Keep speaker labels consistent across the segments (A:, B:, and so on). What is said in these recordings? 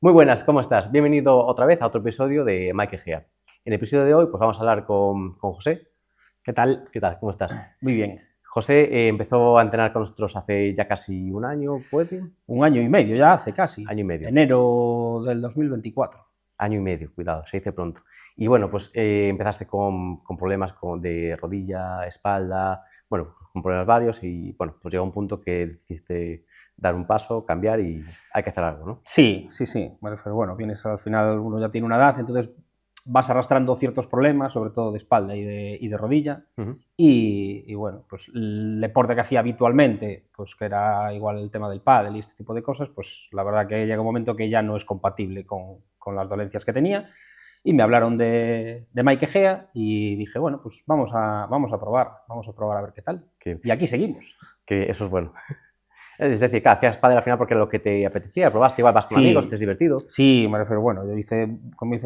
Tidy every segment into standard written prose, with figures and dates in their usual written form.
A: Muy buenas, ¿cómo estás? Bienvenido otra vez a otro episodio de Mike Egea. En el episodio de hoy pues vamos a hablar con José.
B: ¿Qué tal?
A: ¿Qué tal? ¿Cómo estás?
B: Muy bien.
A: José empezó a entrenar con nosotros hace ya casi un año, ¿puede?
B: Un año y medio ya hace casi.
A: Año y medio.
B: Enero del 2024.
A: Año y medio, cuidado, se dice pronto. Y bueno, pues empezaste con problemas de rodilla, espalda, bueno, con problemas varios y bueno, pues llegó un punto que decidiste dar un paso, cambiar y hay que hacer algo, ¿no?
B: Sí. Bueno, vienes al final, uno ya tiene una edad, entonces vas arrastrando ciertos problemas, sobre todo de espalda y de rodilla.
A: Uh-huh.
B: Y bueno, pues el deporte que hacía habitualmente, pues que era igual el tema del pádel y este tipo de cosas, pues la verdad que llega un momento que ya no es compatible con las dolencias que tenía. Y me hablaron de Mike Egea y dije, bueno, pues vamos a probar a ver qué tal. Y aquí seguimos.
A: Que eso es bueno. Es decir, que hacías pádel al final porque era lo que te apetecía, probaste, igual vas con amigos, te es divertido.
B: Sí, me refiero, bueno, yo hice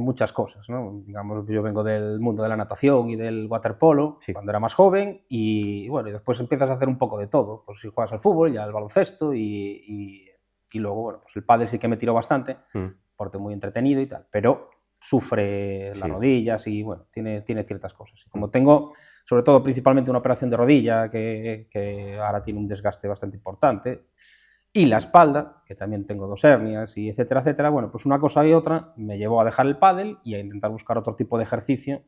B: muchas cosas, ¿no? Digamos, yo vengo del mundo de la natación y del waterpolo,
A: Sí.
B: cuando era más joven, y bueno, y después empiezas a hacer un poco de todo, pues si juegas al fútbol, ya al baloncesto, y luego, bueno, pues el pádel sí que me tiró bastante, deporte muy entretenido y tal, pero sufre las rodillas y, bueno, tiene ciertas cosas. Y como tengo, sobre todo, principalmente una operación de rodilla que ahora tiene un desgaste bastante importante, y la espalda, que también tengo 2 hernias y etcétera, etcétera, bueno, pues una cosa y otra me llevó a dejar el pádel y a intentar buscar otro tipo de ejercicio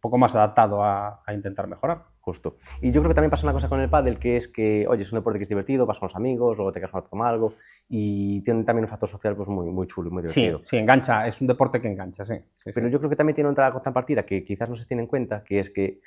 B: poco más adaptado a intentar mejorar.
A: Justo. Y yo creo que también pasa una cosa con el pádel, que es que, oye, es un deporte que es divertido, vas con los amigos, luego te quedas a tomar algo, y tiene también un factor social pues muy, muy chulo y muy divertido.
B: Sí, engancha, es un deporte que engancha, sí.
A: Pero yo creo que también tiene otra contrapartida que quizás no se tiene en cuenta, que es que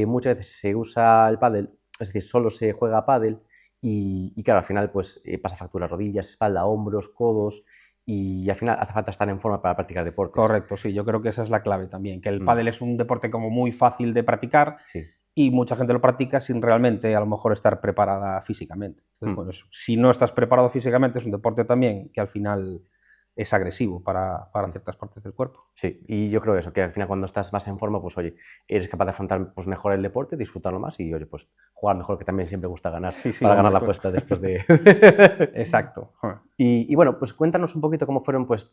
A: muchas veces se usa el pádel, es decir, solo se juega pádel, y claro, al final pues pasa factura rodillas, espalda, hombros, codos, y al final hace falta estar en forma para practicar deportes.
B: Correcto, sí, yo creo que esa es la clave también, que el pádel es un deporte como muy fácil de practicar,
A: sí,
B: y mucha gente lo practica sin realmente a lo mejor estar preparada físicamente. Entonces, bueno, si no estás preparado físicamente, es un deporte también que al final es agresivo para ciertas partes del cuerpo.
A: Sí, y yo creo eso, que al final cuando estás más en forma, pues oye, eres capaz de afrontar pues, mejor el deporte, disfrutarlo más y oye, pues jugar mejor, que también siempre gusta ganar, para ganar la apuesta después de...
B: Exacto.
A: Y bueno, pues cuéntanos un poquito cómo fueron pues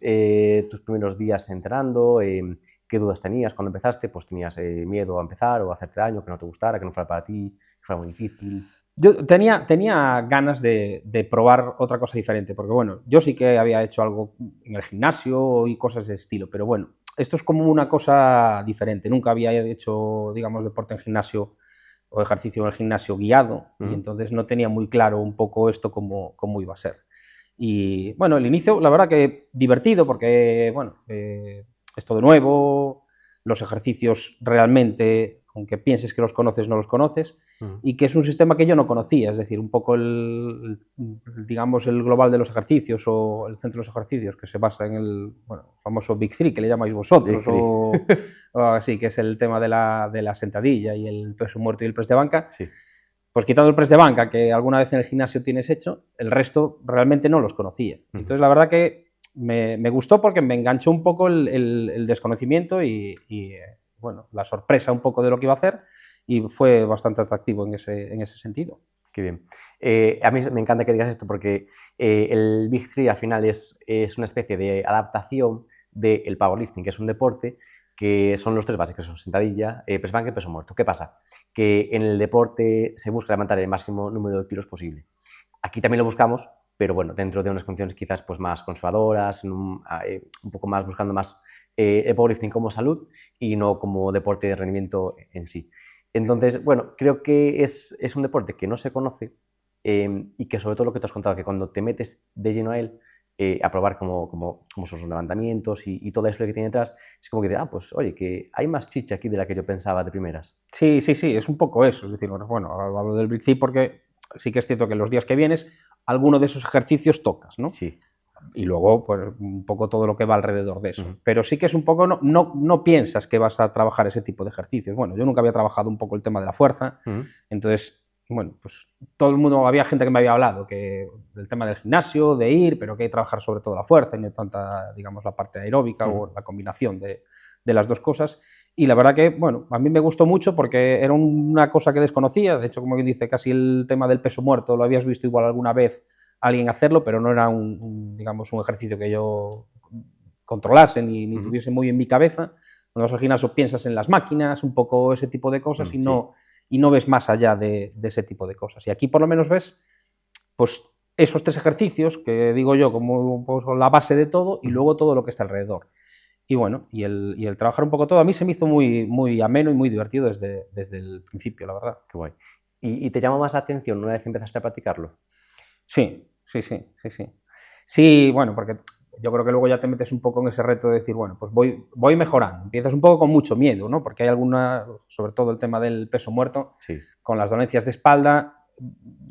A: tus primeros días entrenando, qué dudas tenías cuando empezaste, pues tenías miedo a empezar o a hacerte daño, que no te gustara, que no fuera para ti, que fuera muy difícil.
B: Yo tenía ganas de probar otra cosa diferente, porque bueno, yo sí que había hecho algo en el gimnasio y cosas de estilo, pero bueno, esto es como una cosa diferente. Nunca había hecho, digamos, deporte en gimnasio o ejercicio en el gimnasio guiado, y entonces no tenía muy claro un poco esto cómo iba a ser. Y bueno, el inicio, la verdad que divertido, porque bueno, es todo nuevo, los ejercicios realmente, aunque pienses que los conoces, no los conoces, y que es un sistema que yo no conocía, es decir, un poco digamos, el global de los ejercicios o el centro de los ejercicios, que se basa en el famoso Big Three, que le llamáis vosotros, o así, que es el tema de la sentadilla y el peso muerto y el press de banca.
A: Sí.
B: Pues quitando el press de banca, que alguna vez en el gimnasio tienes hecho, el resto realmente no los conocía. Entonces, la verdad que me gustó porque me enganchó un poco el desconocimiento y bueno, la sorpresa un poco de lo que iba a hacer, y fue bastante atractivo en ese sentido.
A: Qué bien. A mí me encanta que digas esto porque el Big Three al final es una especie de adaptación del powerlifting, que es un deporte que son los 3 básicos, son sentadilla, press banca y peso muerto. ¿Qué pasa? Que en el deporte se busca levantar el máximo número de kilos posible. Aquí también lo buscamos, pero bueno, dentro de unas condiciones quizás pues más conservadoras, un poco más buscando más el powerlifting como salud y no como deporte de rendimiento en sí. Entonces, bueno, creo que es un deporte que no se conoce y que sobre todo lo que te has contado, que cuando te metes de lleno a él, a probar cómo son los levantamientos y todo eso que tiene detrás, es como que pues oye, que hay más chicha aquí de la que yo pensaba de primeras.
B: Sí, es un poco eso. Es decir, bueno, hablo del Big Three porque sí que es cierto que los días que vienes, alguno de esos ejercicios tocas, ¿no?
A: Sí.
B: Y luego, pues, un poco todo lo que va alrededor de eso. Pero sí que es un poco, no piensas que vas a trabajar ese tipo de ejercicios. Bueno, yo nunca había trabajado un poco el tema de la fuerza, entonces, bueno, pues todo el mundo, había gente que me había hablado que del tema del gimnasio, de ir, pero que hay que trabajar sobre todo la fuerza y no tanta, digamos, la parte aeróbica o la combinación de las dos cosas. Y la verdad que, bueno, a mí me gustó mucho porque era una cosa que desconocía. De hecho, como bien dice, casi el tema del peso muerto lo habías visto igual alguna vez alguien hacerlo, pero no era digamos, un ejercicio que yo controlase ni tuviese muy en mi cabeza. Cuando vas al gimnasio piensas en las máquinas, un poco ese tipo de cosas y no ves más allá de ese tipo de cosas. Y aquí por lo menos ves pues esos 3 ejercicios que digo yo como pues, la base de todo y luego todo lo que está alrededor. Y bueno, y el trabajar un poco todo a mí se me hizo muy ameno y muy divertido desde el principio, la verdad.
A: Qué guay. ¿Y te llama más la atención una vez empezaste a practicarlo?
B: Sí. Sí, bueno, porque yo creo que luego ya te metes un poco en ese reto de decir, bueno, pues voy mejorando. Empiezas un poco con mucho miedo, ¿no? Porque hay alguna, sobre todo el tema del peso muerto, con las dolencias de espalda,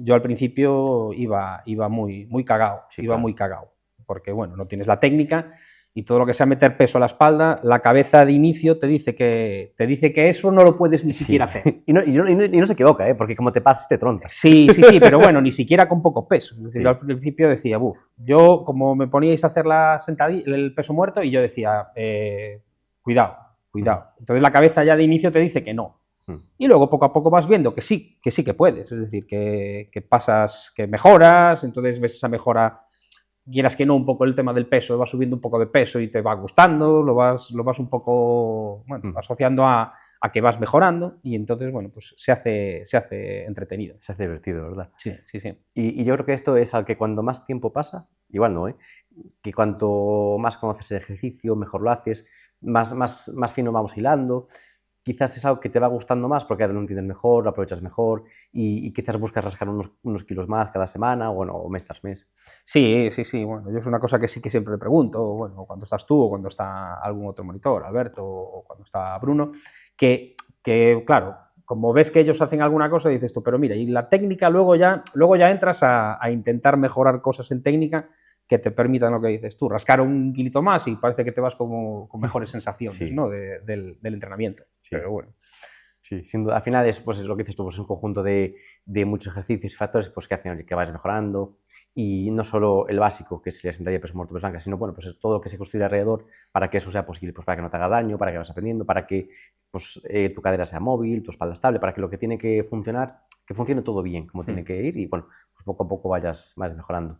B: yo al principio iba muy cagado, muy cagado, porque bueno, no tienes la técnica y todo lo que sea meter peso a la espalda, la cabeza de inicio te dice que eso no lo puedes ni siquiera hacer.
A: Y no se equivoca, porque como te pasas te tronzas.
B: Sí, pero bueno, ni siquiera con poco peso. Es decir, yo al principio decía, yo como me poníais a hacer la sentadilla, el peso muerto, y yo decía, cuidado. Entonces la cabeza ya de inicio te dice que no. Y luego poco a poco vas viendo que sí que puedes, es decir, que pasas, que mejoras, entonces ves esa mejora, quieras que no, un poco el tema del peso, vas subiendo un poco de peso y te va gustando, lo vas un poco, bueno, asociando a que vas mejorando y entonces, bueno, pues se hace entretenido.
A: Se hace divertido, ¿verdad?
B: Sí.
A: Y yo creo que esto es al que cuando más tiempo pasa, igual no, que cuanto más conoces el ejercicio, mejor lo haces, más fino vamos hilando. Quizás es algo que te va gustando más porque lo entiendes mejor, lo aprovechas mejor y quizás buscas rascar unos kilos más cada semana o mes tras mes.
B: Sí. Bueno, yo es una cosa que sí que siempre le pregunto, bueno, cuando estás tú o cuando está algún otro monitor, Alberto, o cuando está Bruno, que claro, como ves que ellos hacen alguna cosa, dices tú, pero mira, y la técnica luego ya entras a intentar mejorar cosas en técnica que te permitan lo que dices tú, rascar un kilito más y parece que te vas con mejores sensaciones, ¿no? del entrenamiento. Pero bueno.
A: Sí, sin duda. Al final es pues, lo que dices tú, pues, un conjunto de muchos ejercicios y factores pues, que hacen que vayas mejorando y no solo el básico, que es la sentadilla, peso muerto, peso banca, sino bueno, pues todo lo que se construye alrededor para que eso sea posible, pues para que no te haga daño, para que vayas aprendiendo, para que pues, tu cadera sea móvil, tu espalda estable, para que lo que tiene que funcionar, que funcione todo bien, como tiene que ir y bueno, pues poco a poco vayas mejorando.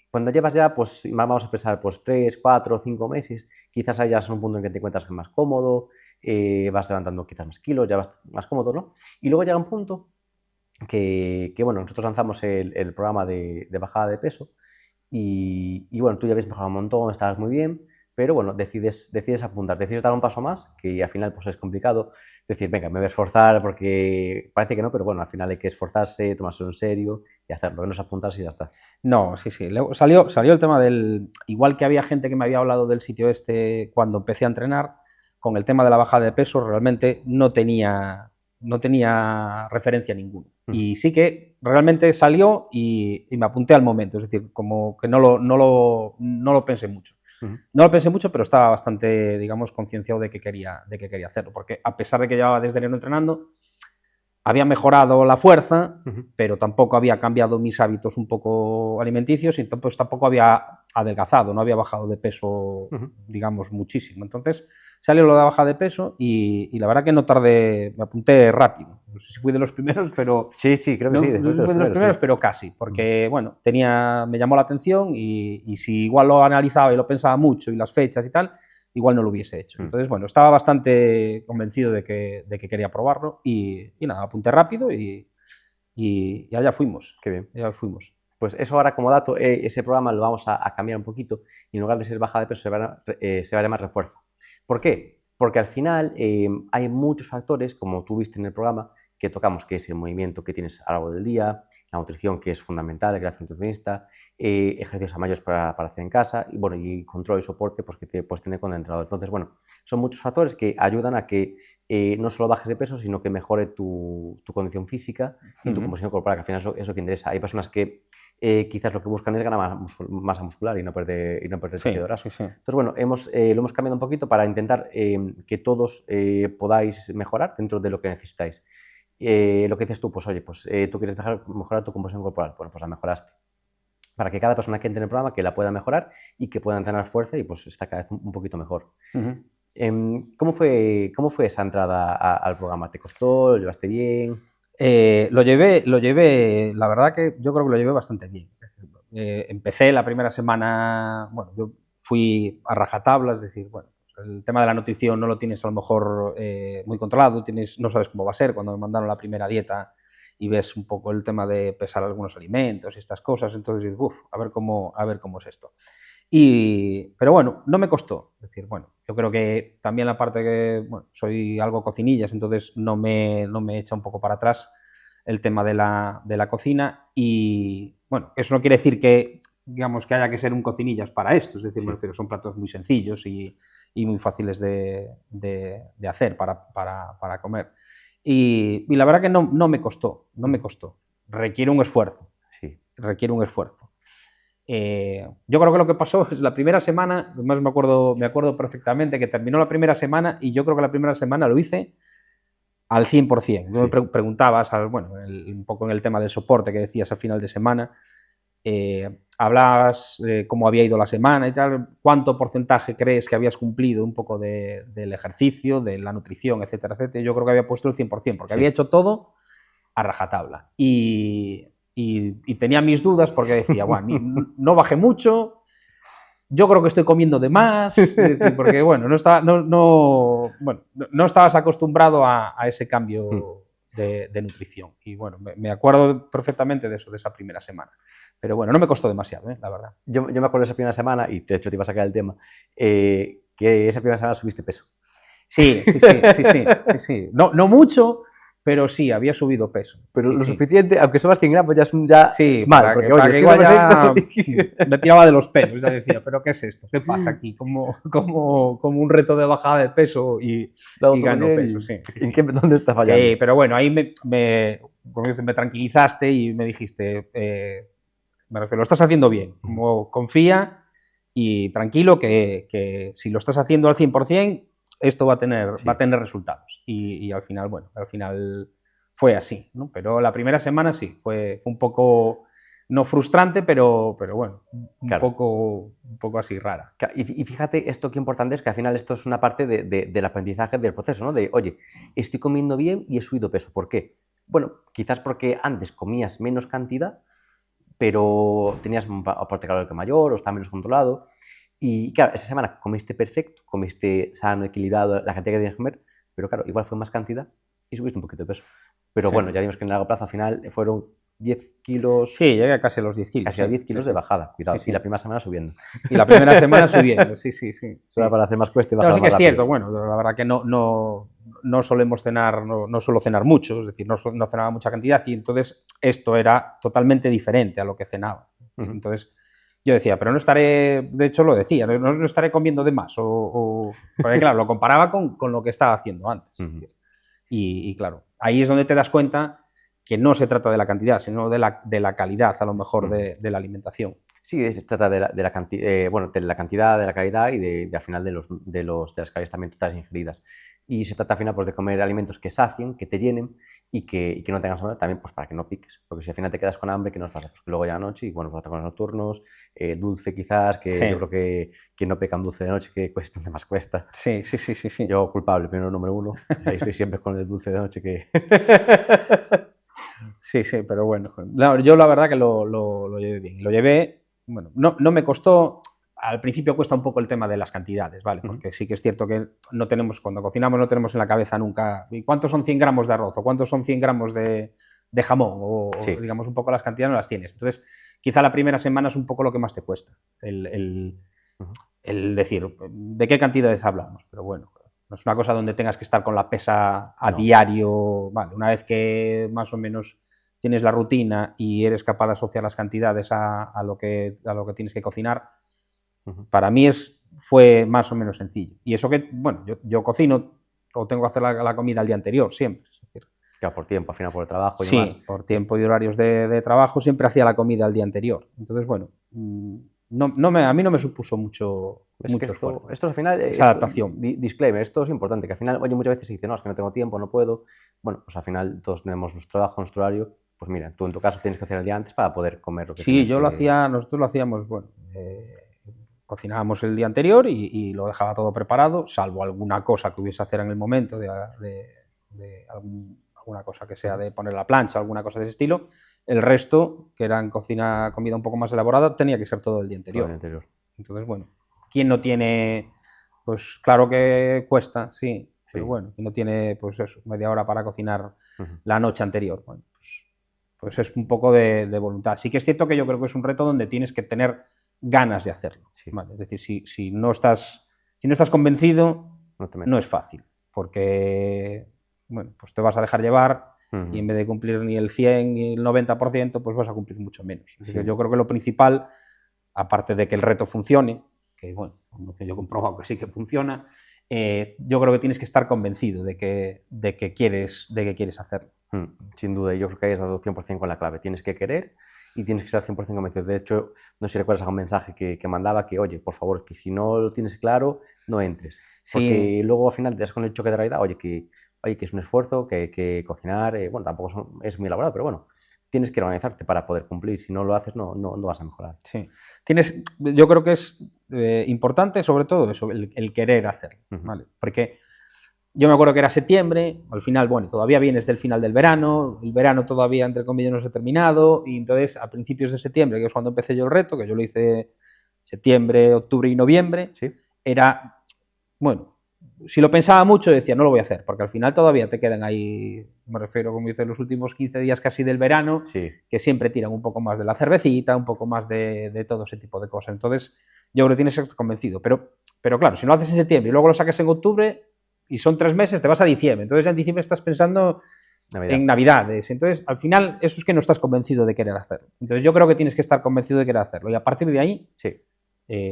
A: Cuando llevas ya, pues vamos a pensar, pues 3, 4, 5 meses, quizás hayas un punto en que te encuentras más cómodo, vas levantando quizás más kilos, ya vas más cómodo, ¿no? Y luego llega un punto que bueno, nosotros lanzamos el programa de bajada de peso y bueno, tú ya habías mejorado un montón, estabas muy bien, pero bueno, decides apuntar, decides dar un paso más, que al final pues es complicado, decir, venga, me voy a esforzar porque parece que no, pero bueno, al final hay que esforzarse, tomárselo en serio y hacerlo, que no es apuntarse y ya está.
B: No, sí. Luego salió el tema del... Igual que había gente que me había hablado del sitio este cuando empecé a entrenar, con el tema de la bajada de peso realmente no tenía referencia ninguna. Y sí que realmente salió y me apunté al momento, es decir, como que no lo pensé mucho. No lo pensé mucho, pero estaba bastante, digamos, concienciado de que quería hacerlo, porque a pesar de que llevaba desde enero entrenando, había mejorado la fuerza, pero tampoco había cambiado mis hábitos un poco alimenticios y pues tampoco había adelgazado, no había bajado de peso, digamos, muchísimo. Entonces salió lo de la baja de peso y la verdad que no tardé, me apunté rápido. No sé si fui de los primeros, pero...
A: Sí, creo que sí.
B: No fui de los primeros, sí. Pero casi, porque, bueno, me llamó la atención y si igual lo analizaba y lo pensaba mucho y las fechas y tal, igual no lo hubiese hecho. Entonces, bueno, estaba bastante convencido de que quería probarlo y nada, apunté rápido y allá fuimos.
A: Qué bien.
B: Ya fuimos.
A: Pues eso ahora como dato, ese programa lo vamos a cambiar un poquito y en lugar de ser bajada de peso se va a llamar refuerzo. ¿Por qué? Porque al final hay muchos factores, como tú viste en el programa, que tocamos, que es el movimiento que tienes a lo largo del día, la nutrición, que es fundamental, el creación nutricionista, ejercicios a mayores para hacer en casa y, bueno, y control y soporte pues, que te puedes tener con el entrenador. Entonces, bueno, son muchos factores que ayudan a que no solo bajes de peso, sino que mejore tu condición física y tu composición corporal, que al final es lo que interesa. Hay personas que quizás lo que buscan es ganar masa muscular y no perder tejido graso.
B: Sí.
A: Entonces, bueno, lo hemos cambiado un poquito para intentar que todos podáis mejorar dentro de lo que necesitáis. Lo que dices tú, pues oye, pues tú quieres mejorar tu composición corporal, bueno, pues la mejoraste. Para que cada persona que entre en el programa que la pueda mejorar y que pueda entrenar fuerza y pues está cada vez un poquito mejor. ¿Cómo fue esa entrada al programa? ¿Te costó? ¿Lo llevaste bien?
B: Lo llevé, la verdad que yo creo que lo llevé bastante bien. Es decir, empecé la primera semana, bueno, yo fui a rajatabla, es decir, bueno, el tema de la nutrición no lo tienes a lo mejor muy controlado, no sabes cómo va a ser. Cuando me mandaron la primera dieta y ves un poco el tema de pesar algunos alimentos y estas cosas, entonces dices, uff, a ver cómo es esto. Pero bueno, no me costó. Es decir, bueno, yo creo que también la parte que, bueno, soy algo cocinillas, entonces no me echa un poco para atrás el tema de la cocina. Y bueno, eso no quiere decir que, digamos, que haya que ser un cocinillas para esto. Es decir, me refiero, son platos muy sencillos y muy fáciles de hacer para comer. Y la verdad que no me costó. Requiere un esfuerzo.
A: Sí.
B: Requiere un esfuerzo. Yo creo que lo que pasó es la primera semana, además me acuerdo perfectamente que terminó la primera semana y yo creo que la primera semana lo hice al 100%. Sí. Me preguntabas, bueno, un poco en el tema del soporte que decías al final de semana, hablabas cómo había ido la semana y tal, cuánto porcentaje crees que habías cumplido un poco del ejercicio, de la nutrición, etcétera, etcétera. Yo creo que había puesto el 100%, porque sí, había hecho todo a rajatabla. Y tenía mis dudas porque decía, bueno, no bajé mucho, yo creo que estoy comiendo de más, es decir, porque bueno, no estabas acostumbrado a ese cambio de nutrición. Y bueno, me acuerdo perfectamente de eso, de esa primera semana. Pero bueno, no me costó demasiado, la verdad.
A: Yo me acuerdo de esa primera semana, y de hecho te iba a sacar el tema, que esa primera semana subiste peso.
B: Sí. No mucho, pero sí, había subido peso.
A: Pero
B: sí,
A: lo suficiente, aunque subas 100 gramos, ya es ya
B: sí,
A: mal, porque oye,
B: que igual ya me tiraba de los pelos, ya decía, ¿pero qué es esto? ¿Qué pasa aquí? Como un reto de bajada de peso y gano peso, sí.
A: ¿Dónde está fallando?
B: Sí, pero bueno, ahí me tranquilizaste y me dijiste, me refiero, lo estás haciendo bien, como confía y tranquilo que si lo estás haciendo al 100%, esto va a tener resultados. Y al final, bueno, fue así, ¿no? Pero la primera semana sí, fue un poco, no frustrante, pero bueno, un poco así rara.
A: Y fíjate, esto qué importante es, que al final esto es una parte del aprendizaje del proceso, ¿no? De, oye, estoy comiendo bien y he subido peso. ¿Por qué? Bueno, quizás porque antes comías menos cantidad, pero tenías un aporte calórico mayor o está menos controlado. Y claro, esa semana comiste perfecto, comiste sano, equilibrado, la cantidad que tenías que comer, pero claro, igual fue más cantidad y subiste un poquito de peso. Pero sí, bueno, ya vimos que en el largo plazo al final fueron 10 kilos...
B: Sí, llegué a casi a los 10 kilos.
A: Casi a 10 kilos de bajada, cuidado. Sí. Y la primera semana subiendo.
B: Y la primera semana subiendo, sí.
A: Solo para hacer más cuesta y bajar
B: sí que
A: más
B: es cierto,
A: rápido.
B: bueno, la verdad que no solemos cenar, no suelo cenar mucho, es decir, no cenaba mucha cantidad y entonces esto era totalmente diferente a lo que cenaba. Entonces yo decía, pero no estaré, de hecho lo decía, no estaré comiendo de más, porque claro, lo comparaba con lo que estaba haciendo antes. Y claro, ahí es donde te das cuenta que no se trata de la cantidad, sino de la calidad, a lo mejor, de la alimentación.
A: Sí, se trata de la cantidad, de la calidad y al final de las calorías también totales ingeridas. Y se trata al final pues, de comer alimentos que sacien, que te llenen y que no tengas hambre también pues, para que no piques. Porque si al final te quedas con hambre, ¿qué nos pasa? Pues que luego ya la noche y bueno, pues ataques nocturnos, dulce quizás, que sí. Yo creo que no pecan dulce de noche, que cuesta, más cuesta.
B: Sí.
A: Yo culpable, primero número uno. Ahí estoy siempre con el dulce de noche que...
B: Sí, pero bueno. Yo la verdad que lo llevé bien. Lo llevé, bueno, no me costó. Al principio cuesta un poco el tema de las cantidades, ¿vale? Porque sí que es cierto que cuando cocinamos no tenemos en la cabeza nunca ¿cuántos son 100 gramos de arroz? ¿O cuántos son 100 gramos de jamón? O digamos un poco las cantidades no las tienes. Entonces, quizá la primera semana es un poco lo que más te cuesta. El decir, ¿de qué cantidades hablamos? Pero bueno, no es una cosa donde tengas que estar con la pesa a diario, ¿vale? Una vez que más o menos tienes la rutina y eres capaz de asociar las cantidades a lo que tienes que cocinar, para mí fue más o menos sencillo. Y eso que, bueno, yo cocino o tengo que hacer la comida el día anterior, siempre. Es decir,
A: claro, por tiempo, al final por el trabajo y
B: demás. Sí, por tiempo y horarios de trabajo siempre hacía la comida el día anterior. Entonces, bueno, a mí no me supuso mucho esfuerzo.
A: Esto al final
B: esa adaptación.
A: Disclaimer, esto es importante, que al final, oye, muchas veces se dice, no, es que no tengo tiempo, no puedo. Bueno, pues al final todos tenemos nuestro trabajo, nuestro horario. Pues mira, tú en tu caso tienes que hacer el día antes para poder comer lo que
B: sí, nosotros lo hacíamos, bueno, cocinábamos el día anterior y lo dejaba todo preparado, salvo alguna cosa que hubiese que hacer en el momento de algún alguna cosa que sea de poner la plancha, alguna cosa de ese estilo. El resto, que era en comida un poco más elaborada, tenía que ser todo el día anterior.
A: Todo el anterior.
B: Entonces, bueno, ¿quién no tiene? Pues claro que cuesta, sí, pero
A: Sí.
B: bueno, ¿quién no tiene, pues eso, media hora para cocinar
A: Ujú.
B: la noche anterior? Bueno, pues es un poco de voluntad. Sí que es cierto que yo creo que es un reto donde tienes que tener ganas de hacerlo.
A: Sí.
B: ¿Vale? Es decir, si no estás convencido,
A: No te
B: no
A: metas.
B: es fácil, porque bueno, pues te vas a dejar llevar
A: Ujú.
B: y en vez de cumplir ni el 100 ni el 90%, pues vas a cumplir mucho menos. Es decir,
A: Sí.
B: yo creo que lo principal, aparte de que el reto funcione, que bueno, yo he comprobado que sí que funciona, yo creo que tienes que estar convencido de que quieres hacerlo.
A: Sin duda, yo creo que ahí has dado 100% con la clave. Tienes que querer y tienes que estar 100% convencido. De hecho, no sé si recuerdas algún mensaje que mandaba que, oye, por favor, que si no lo tienes claro, no entres. Porque
B: Sí,
A: luego al final te das con el choque de realidad, oye, que es un esfuerzo, que cocinar, bueno, tampoco es muy elaborado, pero bueno, tienes que organizarte para poder cumplir. Si no lo haces, no vas a mejorar.
B: sí. Yo creo que es importante, sobre todo, eso, el querer hacerlo, ¿vale? Porque yo me acuerdo que era septiembre, al final, bueno, todavía vienes del final del verano, el verano todavía, entre comillas, no se ha terminado, y entonces a principios de septiembre, que es cuando empecé yo el reto, que yo lo hice septiembre, octubre y noviembre,
A: ¿Sí?
B: era, bueno, si lo pensaba mucho decía, no lo voy a hacer, porque al final todavía te quedan ahí, me refiero, como dice, los últimos 15 días casi del verano,
A: Sí.
B: que siempre tiran un poco más de la cervecita, un poco más de todo ese tipo de cosas. Entonces, yo creo que tienes que estar convencido. Pero claro, si no lo haces en septiembre y luego lo sacas en octubre y son 3 meses, te vas a diciembre. Entonces ya en diciembre estás pensando
A: Navidad.
B: en Navidades. Entonces, al final, eso es que no estás convencido de querer hacerlo. Entonces, yo creo que tienes que estar convencido de querer hacerlo. Y a partir de ahí,
A: Sí,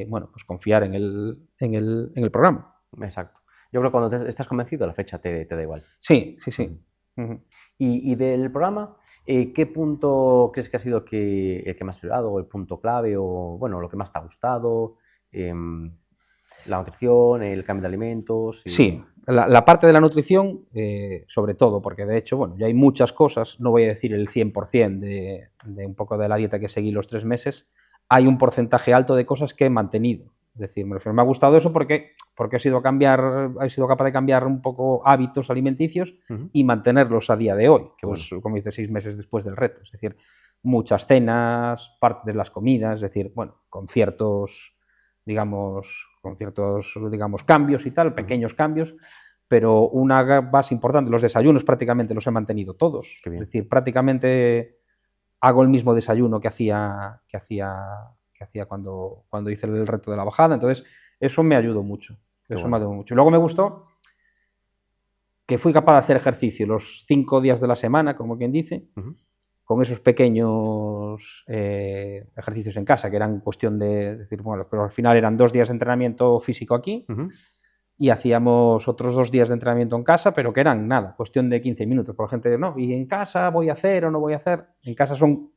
B: bueno, pues confiar en el programa.
A: exacto. Yo creo que cuando estás convencido, la fecha te da igual.
B: Sí, sí, sí. Ujú.
A: Y del programa, ¿qué punto crees que ha sido el que más te ha ayudado, o el punto clave, o bueno, lo que más te ha gustado? La nutrición, el cambio de alimentos.
B: Sí, la parte de la nutrición, sobre todo, porque de hecho, bueno, ya hay muchas cosas, no voy a decir el 100% de un poco de la dieta que seguí los 3 meses, hay un porcentaje alto de cosas que he mantenido. Es decir, me ha gustado eso porque he sido capaz de cambiar un poco hábitos alimenticios
A: Ujú.
B: y mantenerlos a día de hoy,
A: Qué
B: pues
A: bueno.
B: como dice, 6 meses después del reto. Es decir, muchas cenas, parte de las comidas, es decir, bueno, con ciertos, digamos, cambios y tal, pequeños cambios, pero una base importante, los desayunos prácticamente los he mantenido todos.
A: Qué bien.
B: Es decir, prácticamente hago el mismo desayuno que hacía cuando hice el reto de la bajada. Entonces, eso me ayudó mucho.
A: Qué
B: Eso me
A: bueno.
B: ayudó mucho. Y luego me gustó que fui capaz de hacer ejercicio los 5 días de la semana, como quien dice,
A: Ujú.
B: con esos pequeños ejercicios en casa, que eran cuestión de decir, bueno, pero al final eran 2 días de entrenamiento físico aquí
A: Ujú.
B: y hacíamos otros 2 días de entrenamiento en casa, pero que eran nada, cuestión de 15 minutos. Por la gente, no, ¿y en casa voy a hacer o no voy a hacer? En casa son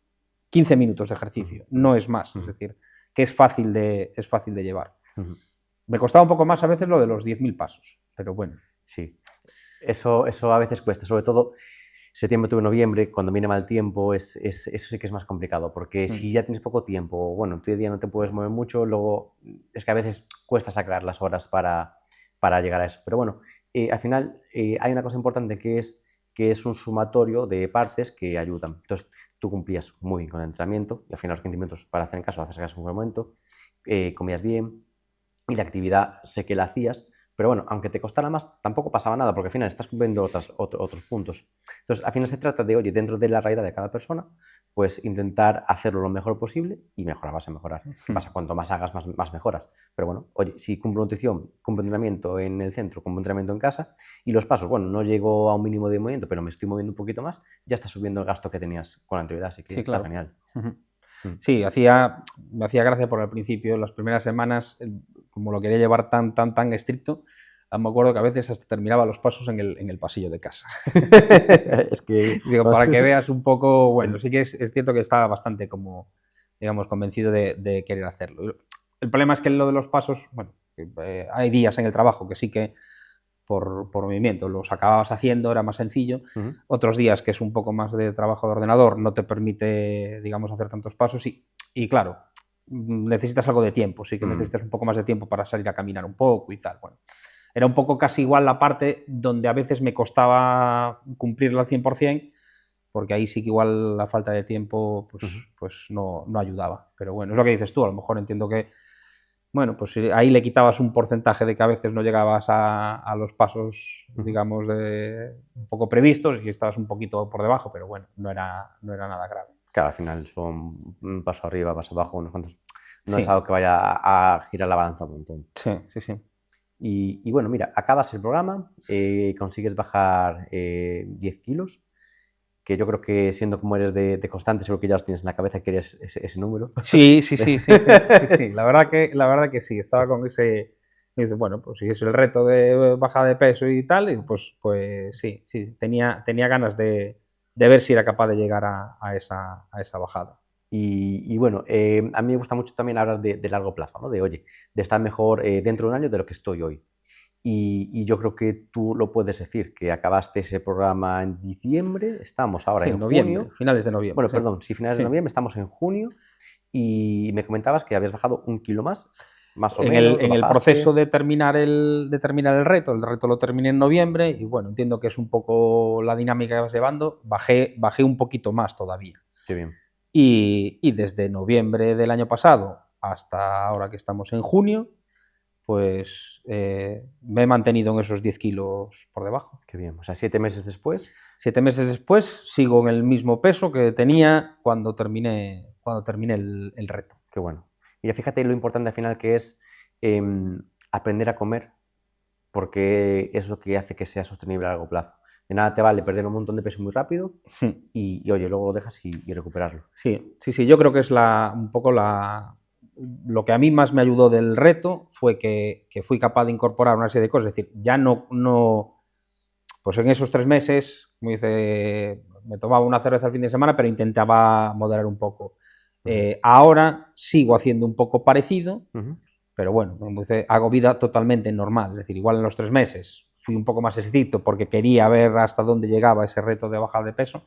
B: 15 minutos de ejercicio,
A: Ujú.
B: no es más.
A: Ujú.
B: Es decir, que es fácil de llevar.
A: Ujú.
B: Me costaba un poco más a veces lo de los 10.000 pasos, pero bueno.
A: Sí. Eso a veces cuesta, sobre todo septiembre, octubre, noviembre, cuando viene mal tiempo, eso sí que es más complicado, porque si ya tienes poco tiempo, bueno, tu día no te puedes mover mucho, luego es que a veces cuesta sacar las horas para llegar a eso. Pero bueno, al final hay una cosa importante que es un sumatorio de partes que ayudan. Entonces, tú cumplías muy bien con el entrenamiento y al final los 15 minutos para hacer en caso, haces caso en un buen momento, comías bien y la actividad sé que la hacías, pero bueno, aunque te costara más, tampoco pasaba nada, porque al final estás cumpliendo otros puntos. Entonces, al final se trata de, oye, dentro de la realidad de cada persona, pues intentar hacerlo lo mejor posible y mejorar, vas a mejorar. ¿Qué pasa? Cuanto más hagas, más mejoras. Pero bueno, oye, si cumplo nutrición, cumplo entrenamiento en el centro, cumplo entrenamiento en casa, y los pasos, bueno, no llego a un mínimo de movimiento, pero me estoy moviendo un poquito más, ya estás subiendo el gasto que tenías con la anterioridad, así que
B: Sí,
A: está
B: claro.
A: genial.
B: Sí, me hacía gracia por el principio, las primeras semanas, como lo quería llevar tan estricto, me acuerdo que a veces hasta terminaba los pasos en el pasillo de casa.
A: Es que...
B: Digo, para que veas un poco, bueno, sí que es cierto que estaba bastante como, digamos, convencido de querer hacerlo. El problema es que lo de los pasos, bueno, hay días en el trabajo que sí que por movimiento los acababas haciendo, era más sencillo. Otros días que es un poco más de trabajo de ordenador no te permite, digamos, hacer tantos pasos y claro, necesitas algo de tiempo, sí que necesitas un poco más de tiempo para salir a caminar un poco y tal. Bueno, era un poco casi igual la parte donde a veces me costaba cumplirla al 100%, porque ahí sí que igual la falta de tiempo pues no ayudaba. Pero bueno, es lo que dices tú, a lo mejor entiendo que, bueno, pues ahí le quitabas un porcentaje de que a veces no llegabas a los pasos, digamos, un poco previstos y estabas un poquito por debajo, pero bueno, no era nada grave.
A: Claro, al final son un paso arriba, paso abajo, unos cuantos. No
B: Sí.
A: es algo que vaya a girar la balanza un montón.
B: Sí, sí, sí.
A: Y bueno, mira, acabas el programa, consigues bajar 10 kilos, que yo creo que siendo como eres de constante, seguro que ya los tienes en la cabeza que eres ese número.
B: Sí. La verdad que sí, estaba con ese... Me dice, bueno, pues si es el reto de baja de peso y tal, y pues sí, tenía ganas de ver si era capaz de llegar a esa bajada.
A: Y bueno, a mí me gusta mucho también hablar de largo plazo, ¿no? De, oye, de estar mejor dentro de un año de lo que estoy hoy. Y yo creo que tú lo puedes decir, que acabaste ese programa en diciembre, estamos ahora
B: Sí,
A: en
B: noviembre,
A: junio.
B: finales de noviembre.
A: Bueno,
B: Sí.
A: perdón, sí, finales de
B: Sí.
A: noviembre, estamos en junio y me comentabas que habías bajado 1 kilo más o
B: En
A: menos,
B: el
A: bajaste.
B: proceso de terminar el reto lo terminé en noviembre y bueno, entiendo que es un poco la dinámica que vas llevando, bajé un poquito más todavía.
A: Qué bien.
B: Y desde noviembre del año pasado hasta ahora que estamos en junio, pues me he mantenido en esos 10 kilos por debajo.
A: Qué bien. O sea, 7 meses después.
B: 7 meses después sigo en el mismo peso que tenía cuando terminé el reto.
A: Qué bueno. Y fíjate lo importante al final que es aprender a comer, porque es lo que hace que sea sostenible a largo plazo. De nada te vale perder un montón de peso muy rápido y oye, luego lo dejas y recuperarlo.
B: Sí, yo creo que es un poco lo que a mí más me ayudó del reto fue que fui capaz de incorporar una serie de cosas, es decir, ya no pues en esos 3 meses, como dice, me tomaba una cerveza el fin de semana, pero intentaba moderar un poco. Ahora sigo haciendo un poco parecido, pero bueno, como dice, hago vida totalmente normal, es decir, igual en los 3 meses fui un poco más estricto porque quería ver hasta dónde llegaba ese reto de bajar de peso,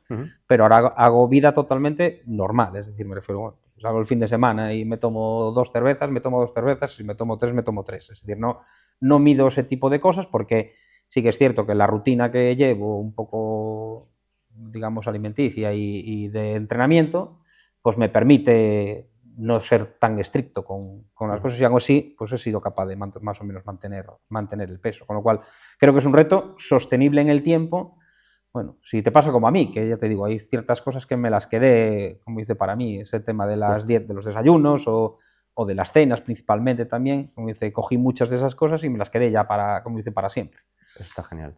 B: pero ahora hago vida totalmente normal, es decir, me refiero, bueno, pues hago el fin de semana y me tomo 2 cervezas, si me tomo 3, me tomo 3, es decir, no mido ese tipo de cosas porque sí que es cierto que la rutina que llevo un poco, digamos, alimenticia y de entrenamiento, pues me permite no ser tan estricto con las cosas y algo así, pues he sido capaz de más o menos mantener el peso. Con lo cual, creo que es un reto sostenible en el tiempo. Bueno, si te pasa como a mí, que ya te digo, hay ciertas cosas que me las quedé, como dice para mí, ese tema de las de los desayunos o de las cenas principalmente también, como dice, cogí muchas de esas cosas y me las quedé ya para, como dice, para siempre.
A: Eso está genial.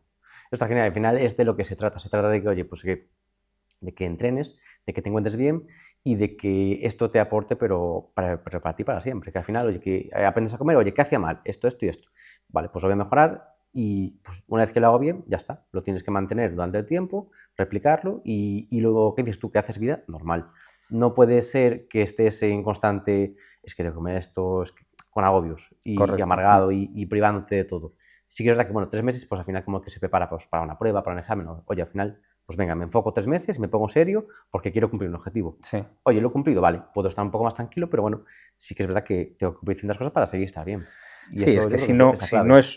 A: Está genial. Al final es de lo que se trata. Se trata de que, oye, pues de que entrenes, de que te encuentres bien y de que esto te aporte, pero para ti para siempre. Que al final, oye, que aprendes a comer, oye, ¿qué hacía mal? Esto y esto. Vale, pues lo voy a mejorar y pues, una vez que lo hago bien, ya está. Lo tienes que mantener durante el tiempo, replicarlo y luego, ¿qué dices tú? ¿Que haces vida? Normal. No puede ser que estés en constante, es que tengo que comer esto, es que, con agobios y amargado y privándote de todo. Sí que es verdad que, bueno, 3 meses, pues al final como que se prepara pues, para una prueba, para un examen. Oye, al final, pues venga, me enfoco 3 meses y me pongo serio porque quiero cumplir un objetivo.
B: Sí.
A: Oye, lo he cumplido, vale, puedo estar un poco más tranquilo, pero bueno, sí que es verdad que tengo que cumplir ciertas cosas para seguir estar bien. Y
B: sí,
A: eso,
B: es que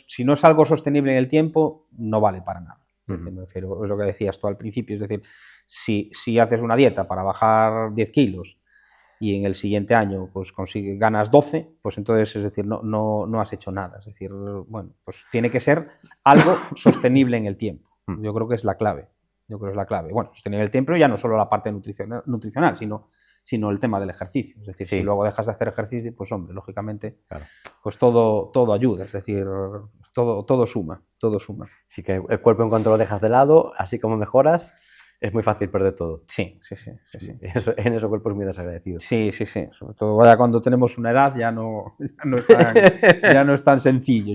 B: si no es algo sostenible en el tiempo, no vale para nada. Es decir, me refiero, es lo que decías tú al principio, es decir, si haces una dieta para bajar 10 kilos y en el siguiente año pues ganas 12, pues entonces, es decir, no has hecho nada. Es decir, bueno, pues tiene que ser algo sostenible en el tiempo. Yo creo que es la clave. Bueno, sostenible en el tiempo ya no solo la parte nutricional, sino el tema del ejercicio. Es decir, si luego dejas de hacer ejercicio, pues hombre, lógicamente, pues todo ayuda. Es decir, todo suma.
A: Sí, que el cuerpo en cuanto lo dejas de lado, así como mejoras, es muy fácil perder todo.
B: Sí.
A: En eso el cuerpo es muy desagradecido.
B: Sí. Sobre todo ya cuando tenemos una edad ya no es tan sencillo.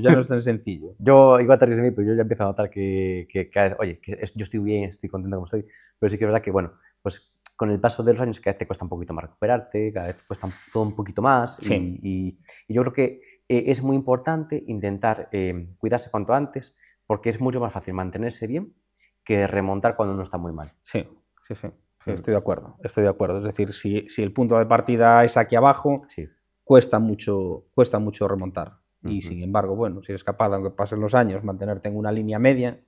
A: Yo, igual te ríes de mí, pero yo ya empiezo a notar que cada vez, oye, yo estoy bien, estoy contento como estoy, pero sí que es verdad que, bueno, pues con el paso de los años cada vez te cuesta un poquito más recuperarte, cada vez te cuesta todo un poquito más y yo creo que es muy importante intentar cuidarse cuanto antes porque es mucho más fácil mantenerse bien que remontar cuando uno está muy mal.
B: Sí, estoy de acuerdo. Es decir, si el punto de partida es aquí abajo, cuesta mucho remontar. Y sin embargo, bueno, si eres capaz, aunque pasen los años, mantenerte en una línea media,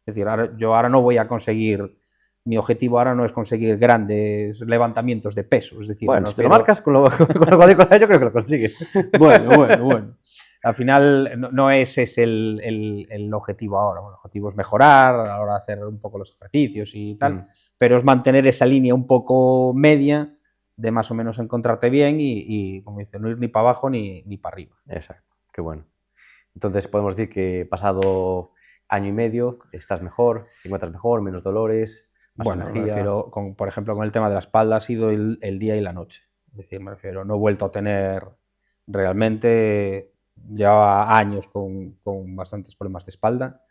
B: es decir, yo ahora no voy a conseguir, mi objetivo ahora no es conseguir grandes levantamientos de peso, es decir,
A: bueno, si te lo marcas con lo cuadrícula, yo creo que lo consigues.
B: Bueno. Al final no ese es el objetivo ahora. Bueno, el objetivo es mejorar a la hora de hacer un poco los ejercicios y tal, pero es mantener esa línea un poco media de más o menos encontrarte bien y como dice, no ir ni para abajo ni para arriba.
A: Exacto, qué bueno. Entonces podemos decir que pasado año y medio estás mejor, te encuentras mejor, menos dolores, más
B: Bueno, me
A: energía.
B: refiero, por ejemplo, con el tema de la espalda ha sido el día y la noche. Es decir, me refiero, no he vuelto a tener realmente, llevaba años con bastantes problemas de espalda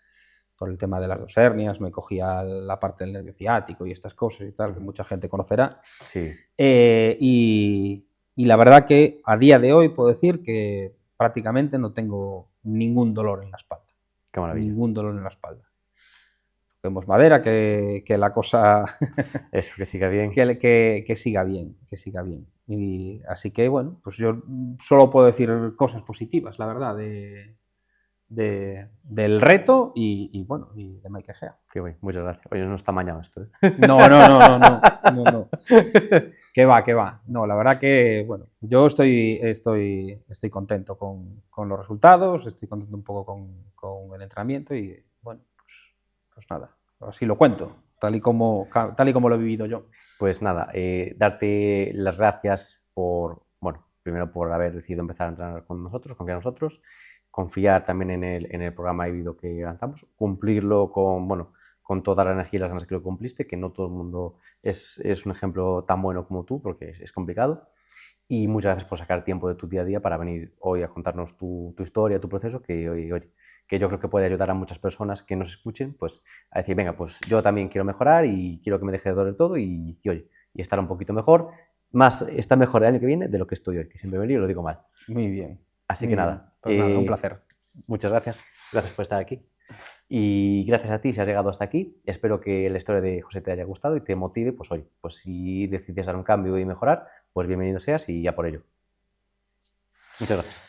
B: por el tema de las dos hernias, me cogía la parte del nervio ciático y estas cosas y tal, que mucha gente conocerá.
A: Sí.
B: Y la verdad que a día de hoy puedo decir que prácticamente no tengo ningún dolor en la espalda.
A: Qué maravilla.
B: Ningún dolor en la espalda. Toquemos madera, que la cosa...
A: Eso, que siga bien.
B: que siga bien, que siga bien. Y así que, bueno, pues yo solo puedo decir cosas positivas, la verdad, del reto y bueno, y de Mike Egea.
A: Qué bueno, muchas gracias. Oye, no está mañado esto, ¿eh?
B: No. Que va. No, la verdad que, bueno, yo estoy contento con los resultados, estoy contento un poco con el entrenamiento y, bueno, pues nada, así lo cuento, tal y como lo he vivido yo.
A: Pues nada, darte las gracias por, bueno, primero por haber decidido empezar a entrenar con nosotros, confiar en nosotros, confiar también en el programa híbrido que lanzamos, cumplirlo con toda la energía y las ganas que lo cumpliste, que no todo el mundo es un ejemplo tan bueno como tú, porque es complicado. Y muchas gracias por sacar tiempo de tu día a día para venir hoy a contarnos tu historia, tu proceso, que oye, que yo creo que puede ayudar a muchas personas que nos escuchen, pues a decir, venga, pues yo también quiero mejorar y quiero que me deje de doler todo y oye, y estar un poquito mejor, estar mejor el año que viene de lo que estoy hoy, que siempre me lío y lo digo mal.
B: Muy bien.
A: Así que nada.
B: Pues nada, un placer.
A: Muchas gracias por estar aquí. Y gracias a ti si has llegado hasta aquí. Espero que la historia de José te haya gustado y te motive, pues oye, pues si decides dar un cambio y mejorar, pues bienvenido seas y ya por ello. Muchas gracias.